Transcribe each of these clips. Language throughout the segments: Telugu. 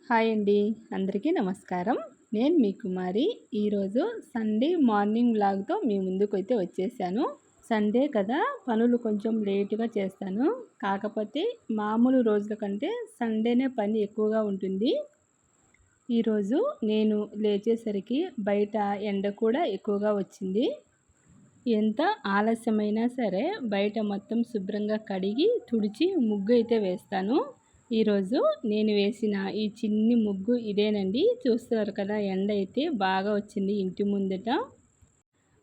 హాయ్ అండి, అందరికీ నమస్కారం. నేను మీ కుమారి. ఈరోజు సండే మార్నింగ్ వ్లాగ్తో మీ ముందుకైతే వచ్చేసాను. సండే కదా, పనులు కొంచెం లేటుగా చేస్తాను. కాకపోతే మామూలు రోజుల కంటే సండేనే పని ఎక్కువగా ఉంటుంది. ఈరోజు నేను లేచేసరికి బయట ఎండ కూడా ఎక్కువగా వచ్చింది. ఎంత ఆలస్యమైనా సరే బయట మొత్తం శుభ్రంగా కడిగి తుడిచి ముగ్గు అయితే వేస్తాను. ఈరోజు నేను వేసిన ఈ చిన్ని ముగ్గు ఇదేనండి. చూస్తున్నారు కదా, ఎండ అయితే బాగా వచ్చింది. ఇంటి ముందట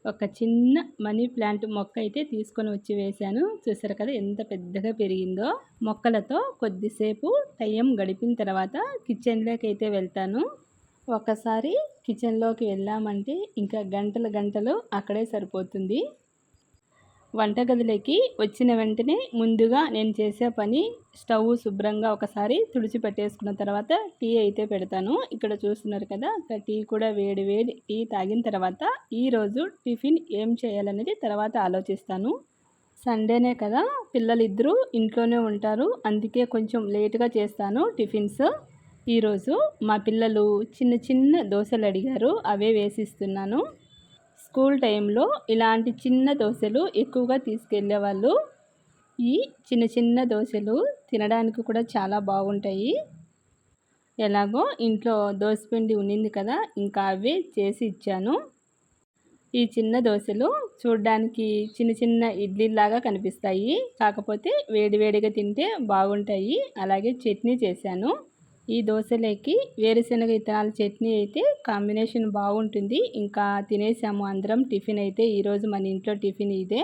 ఒక చిన్న మనీ ప్లాంట్ మొక్క అయితే తీసుకొని వచ్చి వేశాను. చూసారు కదా ఎంత పెద్దగా పెరిగిందో. మొక్కలతో కొద్దిసేపు టైం గడిపిన తర్వాత కిచెన్లోకి అయితే వెళ్తాను. ఒకసారి కిచెన్లోకి వెళ్ళామంటే ఇంకా గంటలు గంటలు అక్కడే సరిపోతుంది. వంటగదిలోకి వచ్చిన వెంటనే ముందుగా నేను చేసే పని స్టవ్ శుభ్రంగా ఒకసారి తుడిచిపెట్టేసుకున్న తర్వాత టీ అయితే పెడతాను. ఇక్కడ చూస్తున్నారు కదా, టీ కూడా వేడి వేడి టీ తాగిన తర్వాత ఈరోజు టిఫిన్ ఏం చేయాలనేది తర్వాత ఆలోచిస్తాను. సండేనే కదా, పిల్లలిద్దరూ ఇంట్లోనే ఉంటారు. అందుకే కొంచెం లేటుగా చేస్తాను టిఫిన్స్. ఈరోజు మా పిల్లలు చిన్న చిన్న దోశలు అడిగారు, అవే వేసిస్తున్నాను. స్కూల్ టైంలో ఇలాంటి చిన్న దోశలు ఎక్కువగా తీసుకెళ్ళేవాళ్ళు. ఈ చిన్న చిన్న దోశలు తినడానికి కూడా చాలా బాగుంటాయి. ఎలాగో ఇంట్లో దోసపిండి ఉన్నింది కదా, ఇంకా అవే చేసి ఇచ్చాను. ఈ చిన్న దోశలు చూడడానికి చిన్న చిన్న ఇడ్లీలాగా కనిపిస్తాయి, కాకపోతే వేడివేడిగా తింటే బాగుంటాయి. అలాగే చట్నీ చేశాను. ఈ దోశలోకి వేరుశనగ విత్తనాల చట్నీ అయితే కాంబినేషన్ బాగుంటుంది. ఇంకా తినేసాము అందరం. టిఫిన్ అయితే ఈరోజు మన ఇంట్లో టిఫిన్ ఇదే.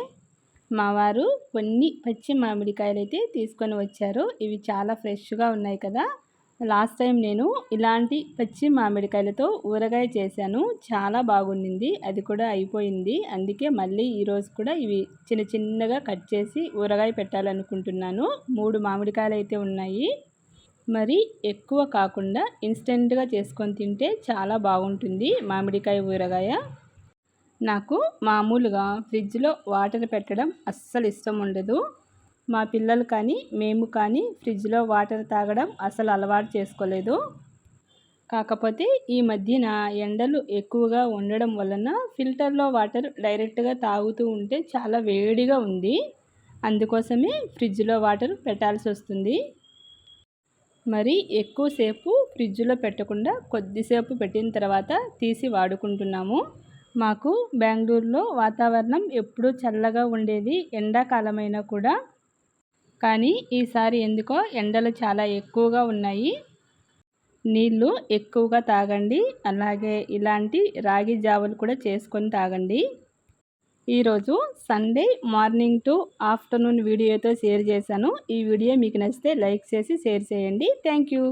మా వారు కొన్ని పచ్చి మామిడికాయలు అయితే తీసుకొని వచ్చారు. ఇవి చాలా ఫ్రెష్గా ఉన్నాయి కదా. లాస్ట్ టైం నేను ఇలాంటి పచ్చి మామిడికాయలతో ఊరగాయ చేశాను, చాలా బాగుండింది. అది కూడా అయిపోయింది. అందుకే మళ్ళీ ఈరోజు కూడా ఇవి చిన్న చిన్నగా కట్ చేసి ఊరగాయ పెట్టాలనుకుంటున్నాను. 3 మామిడికాయలు అయితే ఉన్నాయి. మరి ఎక్కువ కాకుండా ఇన్స్టెంట్గా చేసుకొని తింటే చాలా బాగుంటుంది మామిడికాయ ఊరగాయ. నాకు మామూలుగా ఫ్రిడ్జ్లో వాటర్ పెట్టడం అస్సలు ఇష్టం ఉండదు. మా పిల్లలు కానీ మేము కానీ ఫ్రిడ్జ్లో వాటర్ తాగడం అసలు అలవాటు చేసుకోలేదు. కాకపోతే ఈ మధ్యన ఎండలు ఎక్కువగా ఉండడం వలన ఫిల్టర్లో వాటర్ డైరెక్ట్గా తాగుతూ ఉంటే చాలా వేడిగా ఉంది. అందుకోసమే ఫ్రిడ్జ్లో వాటర్ పెట్టాల్సి వస్తుంది. మరి ఎక్కువసేపు ఫ్రిడ్జ్లో పెట్టకుండా కొద్దిసేపు పెట్టిన తర్వాత తీసి వాడుకుంటున్నాము. మాకు బెంగళూరులో వాతావరణం ఎప్పుడూ చల్లగా ఉండేది, ఎండాకాలమైనా కూడా. కానీ ఈసారి ఎందుకో ఎండలు చాలా ఎక్కువగా ఉన్నాయి. నీళ్ళు ఎక్కువగా తాగండి. అలాగే ఇలాంటి రాగి జావలు కూడా చేసుకొని తాగండి. ఈరోజు సండే మార్నింగ్ టు ఆఫ్టర్నూన్ వీడియోతో షేర్ చేశాను. ఈ వీడియో మీకు నచ్చితే లైక్ చేసి షేర్ చేయండి. Thank you.